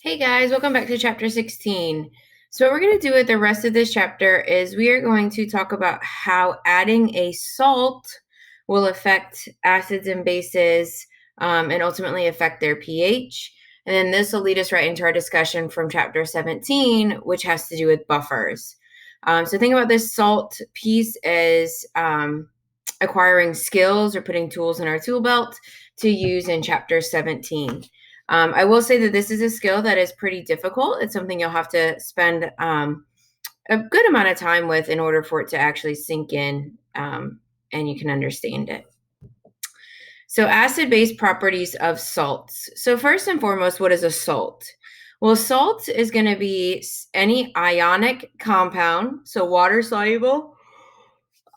Hey guys, welcome back to chapter 16. So what we're going to do with the rest of this chapter is we are going to talk about how adding a salt will affect acids and bases and ultimately affect their pH. And then this will lead us right into our discussion from chapter 17, which has to do with buffers. So think about this salt piece as acquiring skills or putting tools in our tool belt to use in chapter 17. I will say that this is a skill that is pretty difficult. It's something you'll have to spend a good amount of time with in order for it to actually sink in and you can understand it. So acid-base properties of salts. So first and foremost, what is a salt? Well, salt is going to be any ionic compound, so water-soluble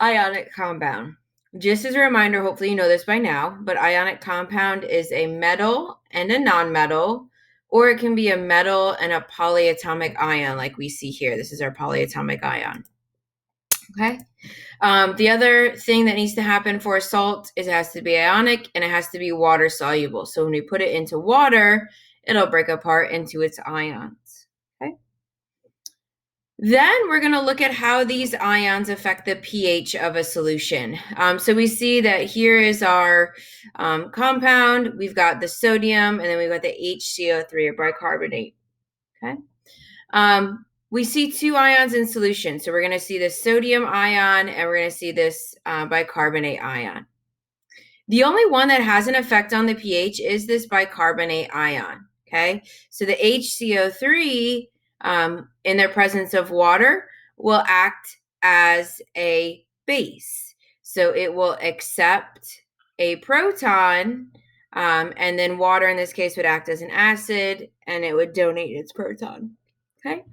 ionic compound. Just as a reminder, hopefully you know this by now, but ionic compound is a metal and a nonmetal, or it can be a metal and a polyatomic ion like we see here. This is our polyatomic ion. Okay. The other thing that needs to happen for a salt is it has to be ionic and it has to be water soluble. So when we put it into water, it'll break apart into its ions. Okay. Then we're going to look at how these ions affect the pH of a solution. So we see that here is our compound. We've got the sodium, and then we've got the HCO3 or bicarbonate. Okay. We see two ions in solution. So we're going to see this sodium ion, and we're going to see this bicarbonate ion. The only one that has an effect on the pH is this bicarbonate ion. Okay. So the HCO3 in their presence of water will act as a base. So it will accept a proton, and then water in this case would act as an acid, and it would donate its proton. Okay.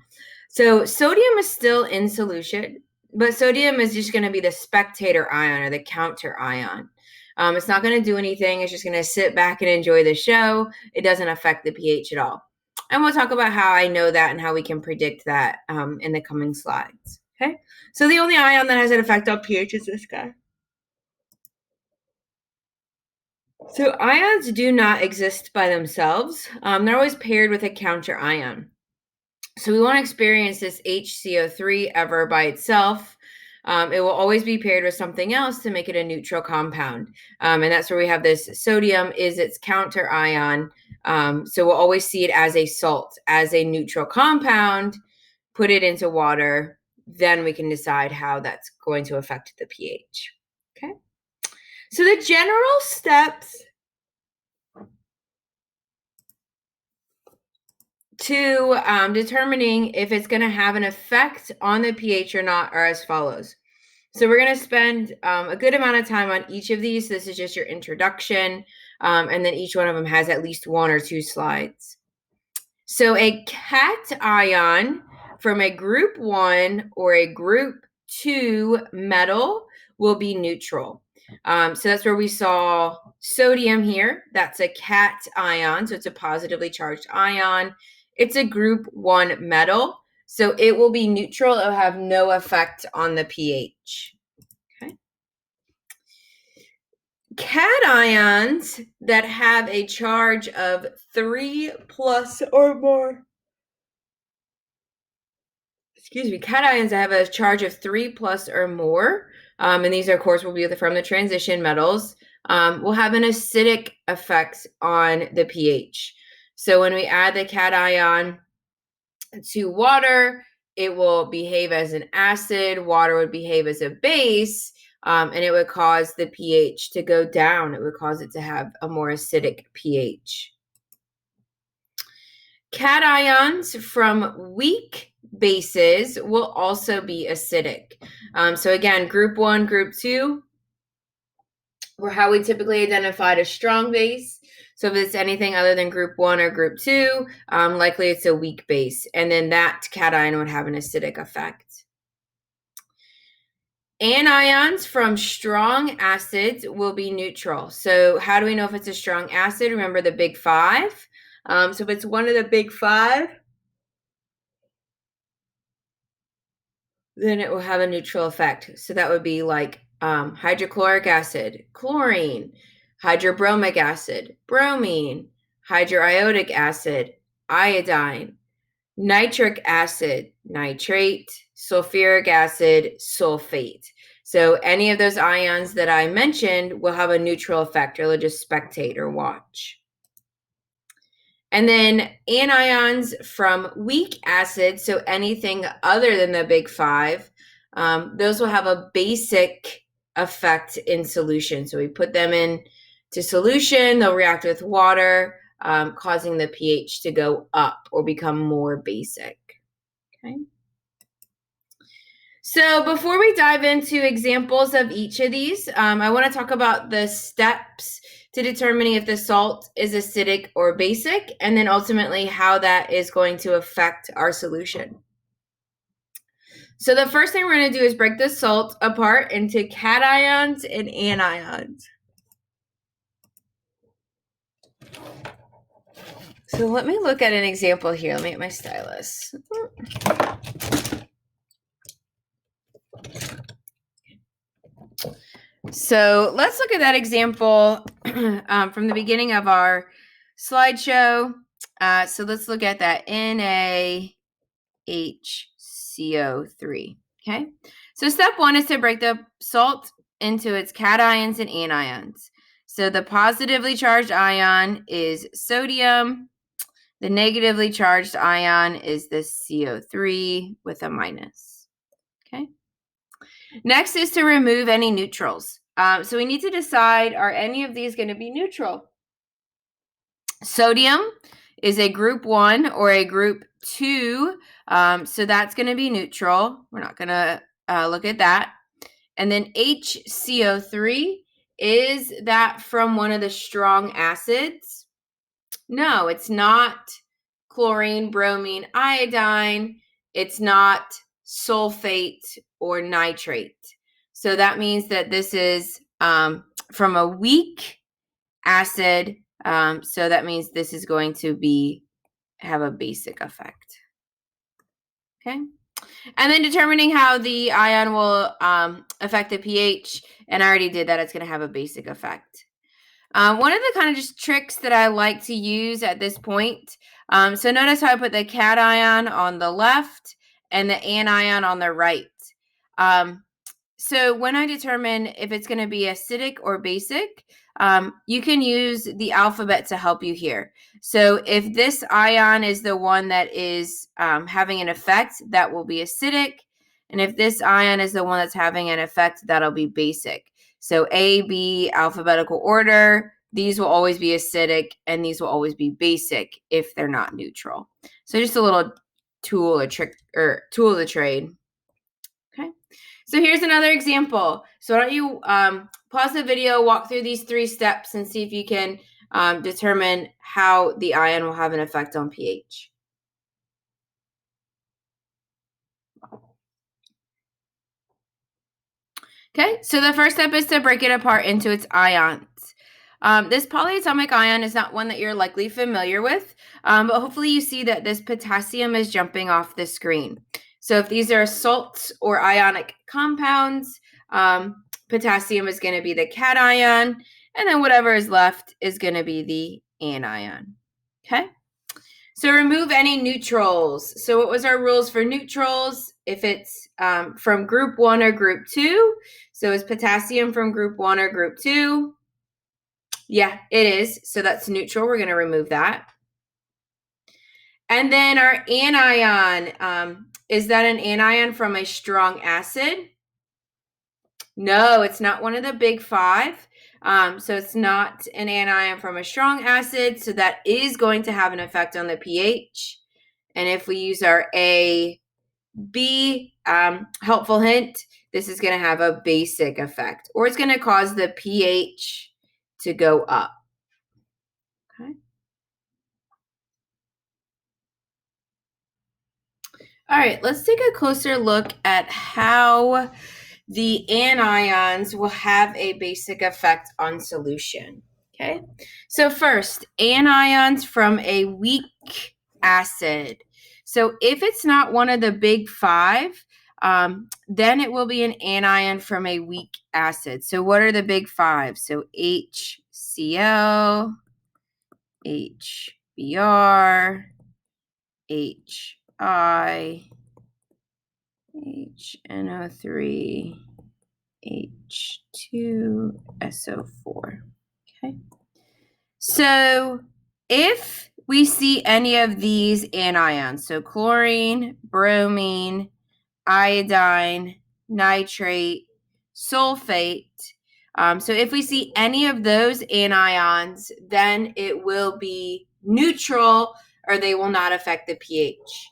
So sodium is still in solution, but sodium is just going to be the spectator ion or the counter ion. It's not going to do anything. It's just going to sit back and enjoy the show. It doesn't affect the pH at all. And we'll talk about how I know that and how we can predict that in the coming slides. Okay. So the only ion that has an effect on pH is this guy. So ions do not exist by themselves. They're always paired with a counter ion. So we won't experience this HCO3 ever by itself. It will always be paired with something else to make it a neutral compound. And that's where we have this sodium is its counter ion. So we'll always see it as a salt, as a neutral compound, put it into water, then we can decide how that's going to affect the pH. Okay. So the general steps to determining if it's going to have an effect on the pH or not are as follows. So we're going to spend a good amount of time on each of these. This is just your introduction, and then each one of them has at least one or two slides. So a cation from a group 1 or a group 2 metal will be neutral. So that's where we saw sodium here. That's a cation, so it's a positively charged ion. It's a group 1 metal, so it will be neutral. It will have no effect on the pH. Okay. Cations that have a charge of 3 plus or more. Cations that have a charge of 3 plus or more, and these, of course, will be from the transition metals, will have an acidic effect on the pH. So when we add the cation to water, it will behave as an acid. Water would behave as a base, and it would cause the pH to go down. It would cause it to have a more acidic pH. Cations from weak bases will also be acidic. So again, group 1, group 2 were how we typically identified a strong base. So if it's anything other than group 1 or group 2, likely it's a weak base. And then that cation would have an acidic effect. Anions from strong acids will be neutral. So how do we know if it's a strong acid? Remember the big 5. So if it's one of the big 5, then it will have a neutral effect. So that would be like hydrochloric acid, chlorine, hydrobromic acid, bromine, hydroiodic acid, iodine, nitric acid, nitrate, sulfuric acid, sulfate. So any of those ions that I mentioned will have a neutral effect, or they'll just spectate or watch. And then anions from weak acids, so anything other than the big five, those will have a basic effect in solution. So we put them into solution, they'll react with water, causing the pH to go up or become more basic. Okay. So before we dive into examples of each of these, I want to talk about the steps to determining if the salt is acidic or basic, and then ultimately how that is going to affect our solution. So the first thing we're going to do is break the salt apart into cations and anions. So let me look at an example here. Let me get my stylus. So let's look at that example from the beginning of our slideshow. So let's look at that NaHCO3. Okay. So step one is to break the salt into its cations and anions. So the positively charged ion is sodium. The negatively charged ion is the CO3 with a minus. Okay. Next is to remove any neutrals. So we need to decide, are any of these going to be neutral? Sodium is a group 1 or a group 2. So that's going to be neutral. We're not going to look at that. And then HCO3, is that from one of the strong acids? No, it's not chlorine, bromine, iodine. It's not sulfate or nitrate. So that means that this is from a weak acid. So that means this is going to have a basic effect. Okay. And then determining how the ion will affect the pH. And I already did that. It's going to have a basic effect. One of the kind of just tricks that I like to use at this point. So notice how I put the cation on the left and the anion on the right. So when I determine if it's going to be acidic or basic, you can use the alphabet to help you here. So if this ion is the one that is having an effect, that will be acidic. And if this ion is the one that's having an effect, that'll be basic. So A, B, alphabetical order, these will always be acidic and these will always be basic if they're not neutral. So just a little tool or trick or tool of the trade. Okay. So here's another example. So why don't you pause the video, walk through these 3 steps and see if you can determine how the ion will have an effect on pH. Okay, so the first step is to break it apart into its ions. This polyatomic ion is not one that you're likely familiar with, but hopefully you see that this potassium is jumping off the screen. So if these are salts or ionic compounds, potassium is going to be the cation, and then whatever is left is going to be the anion. Okay? So remove any neutrals. So what was our rules for neutrals? If it's from group 1 or group 2, so is potassium from group 1 or group 2? Yeah, it is. So that's neutral. We're going to remove that. And then our anion, is that an anion from a strong acid? No, it's not one of the big 5. So it's not an anion from a strong acid. So that is going to have an effect on the pH. And if we use our A, B, helpful hint, this is going to have a basic effect, or it's going to cause the pH to go up. Okay. All right, let's take a closer look at how the anions will have a basic effect on solution. Okay, so first, anions from a weak acid. So if it's not one of the big 5, then it will be an anion from a weak acid. So what are the big 5? So HCl, HBr, HNO3 H2SO4. Okay. So if we see any of these anions, so chlorine, bromine, iodine, nitrate, sulfate, so if we see any of those anions, then it will be neutral or they will not affect the pH.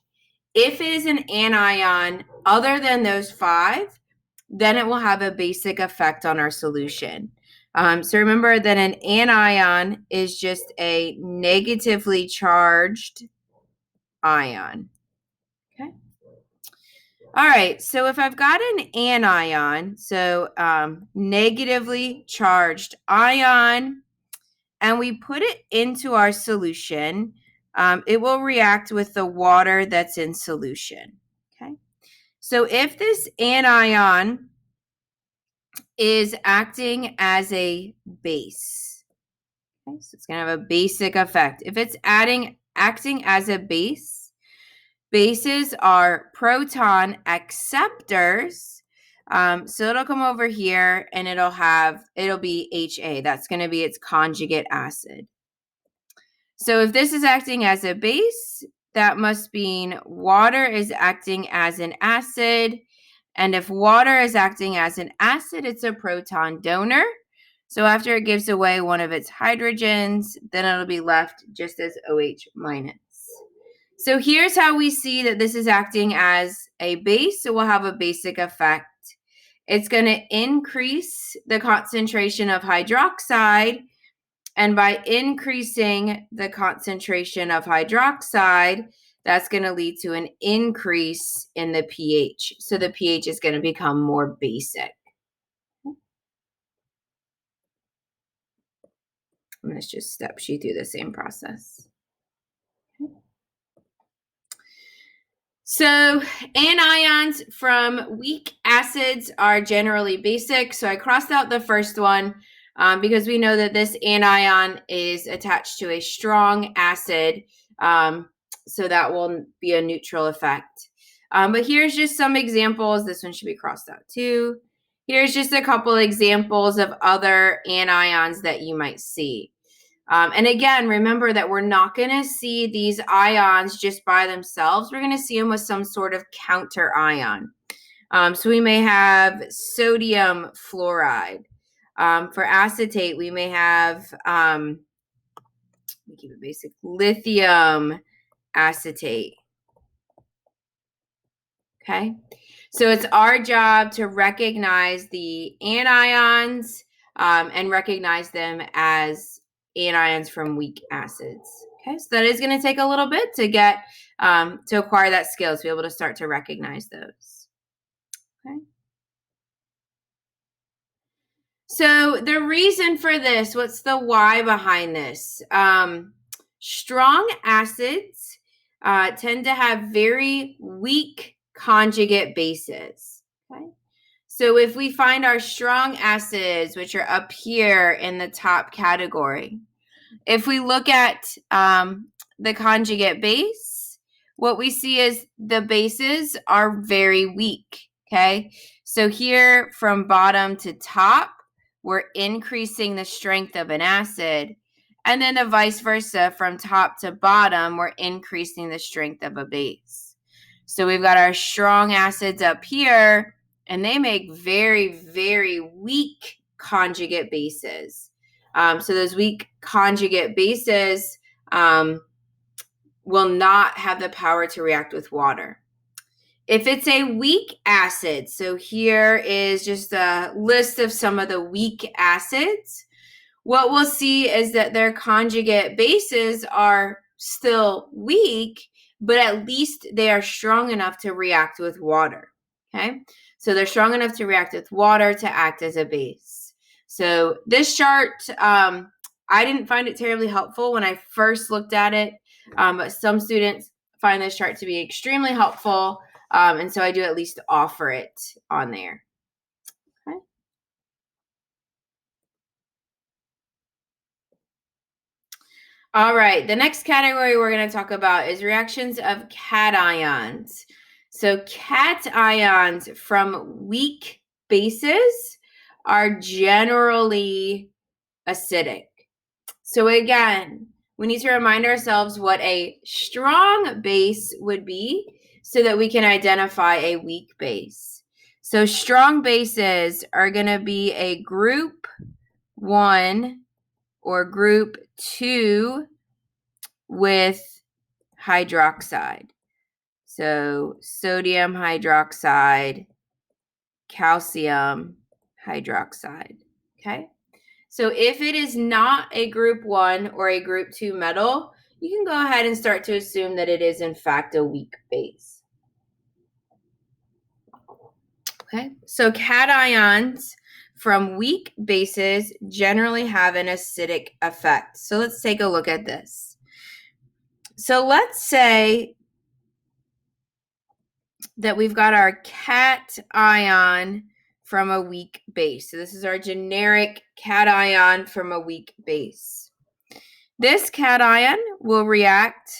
If it is an anion other than those 5, then it will have a basic effect on our solution. So remember that an anion is just a negatively charged ion. Okay. All right, so if I've got an anion, so negatively charged ion, and we put it into our solution, it will react with the water that's in solution. Okay. So if this anion is acting as a base, okay, so it's going to have a basic effect. If it's acting as a base, bases are proton acceptors. So it'll come over here and it'll be HA. That's going to be its conjugate acid. So if this is acting as a base, that must mean water is acting as an acid. And if water is acting as an acid, it's a proton donor. So after it gives away one of its hydrogens, then it'll be left just as OH minus. So here's how we see that this is acting as a base. So we'll have a basic effect. It's going to increase the concentration of hydroxide. And by increasing the concentration of hydroxide, that's going to lead to an increase in the pH. So the pH is going to become more basic. And this just steps you through the same process. So anions from weak acids are generally basic. So I crossed out the first one because we know that this anion is attached to a strong acid. So that will be a neutral effect. But here's just some examples. This one should be crossed out too. Here's just a couple examples of other anions that you might see. And again, remember that we're not going to see these ions just by themselves. We're going to see them with some sort of counter ion. So we may have sodium fluoride. For acetate, we may have, we keep it basic, lithium acetate. Okay. So it's our job to recognize the anions and recognize them as anions from weak acids. Okay, so that is going to take a little bit to get to acquire that skill to be able to start to recognize those. Okay. So the reason for this, what's the why behind this? Strong acids tend to have very weak conjugate bases. Okay. So if we find our strong acids, which are up here in the top category, if we look at the conjugate base, what we see is the bases are very weak. Okay. So here from bottom to top, we're increasing the strength of an acid. And then the vice versa, from top to bottom, we're increasing the strength of a base. So we've got our strong acids up here, and they make very, very weak conjugate bases. So those weak conjugate bases will not have the power to react with water. If it's a weak acid, so here is just a list of some of the weak acids, what we'll see is that their conjugate bases are still weak, but at least they are strong enough to react with water. Okay, so they're strong enough to react with water to act as a base. So this chart, I didn't find it terribly helpful when I first looked at it, but some students find this chart to be extremely helpful. And so I do at least offer it on there. Okay. All right, the next category we're going to talk about is reactions of cations. So cations from weak bases are generally acidic. So again, we need to remind ourselves what a strong base would be so that we can identify a weak base. So strong bases are going to be a group 1 or group 2 with hydroxide. So sodium hydroxide, calcium hydroxide. Okay. So if it is not a group 1 or a group 2 metal, you can go ahead and start to assume that it is in fact a weak base. Okay, so cations from weak bases generally have an acidic effect. So let's take a look at this. So let's say that we've got our cation from a weak base. So this is our generic cation from a weak base. This cation will react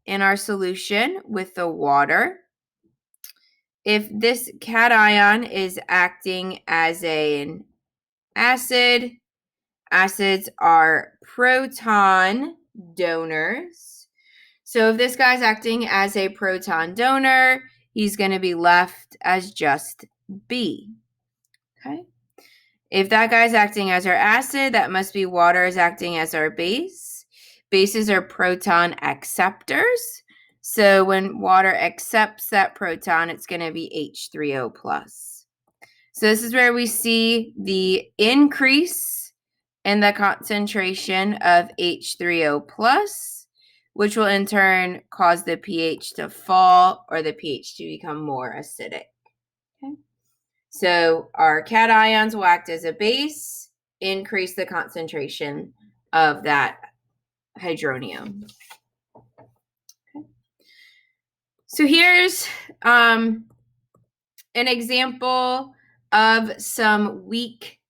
in our solution with the water. If this cation is acting as an acid, acids are proton donors. So if this guy's acting as a proton donor, he's going to be left as just B. Okay. If that guy's acting as our acid, that must be water is acting as our base. Bases are proton acceptors. So when water accepts that proton, it's going to be H3O+. So this is where we see the increase in the concentration of H3O+, which will in turn cause the pH to fall or the pH to become more acidic. Okay. So our cations will act as a base, increase the concentration of that hydronium. Okay. So here's an example of some weak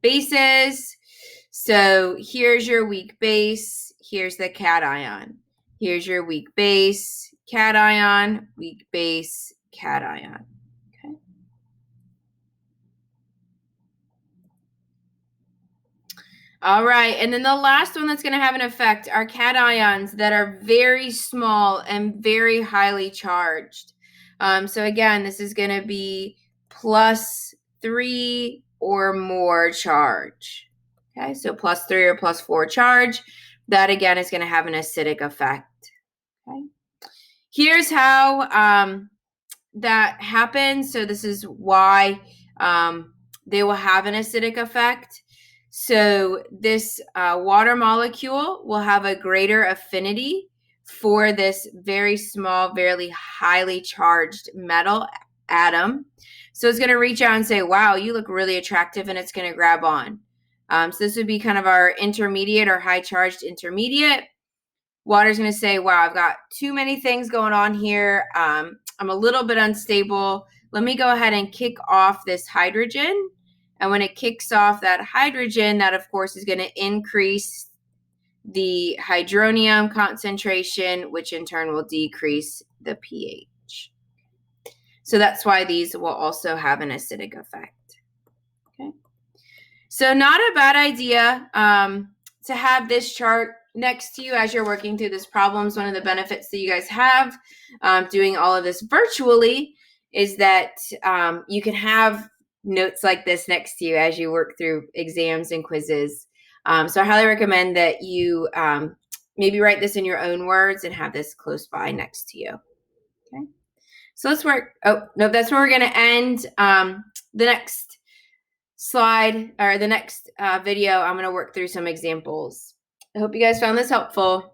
bases. So here's your weak base. Here's the cation. Here's your weak base, cation, weak base, cation. Okay. All right, and then the last one that's going to have an effect are cations that are very small and very highly charged. So again, this is going to be +3 or more charge. Okay, so +3 or +4 charge. That again is going to have an acidic effect. Okay, here's how that happens. So this is why they will have an acidic effect. So this water molecule will have a greater affinity for this very small, very highly charged metal atom. So it's going to reach out and say, wow, you look really attractive, and it's going to grab on. So this would be kind of our intermediate or high charged intermediate. Water's going to say, wow, I've got too many things going on here. I'm a little bit unstable. Let me go ahead and kick off this hydrogen. And when it kicks off that hydrogen, that of course is going to increase the hydronium concentration, which in turn will decrease the pH. So that's why these will also have an acidic effect. Okay. So not a bad idea to have this chart next to you as you're working through this problem. One of the benefits that you guys have doing all of this virtually is that you can have notes like this next to you as you work through exams and quizzes. So I highly recommend that you maybe write this in your own words and have this close by next to you. Okay. So let's work. Oh, no, that's where we're going to end. The next slide or the next video, I'm going to work through some examples. I hope you guys found this helpful.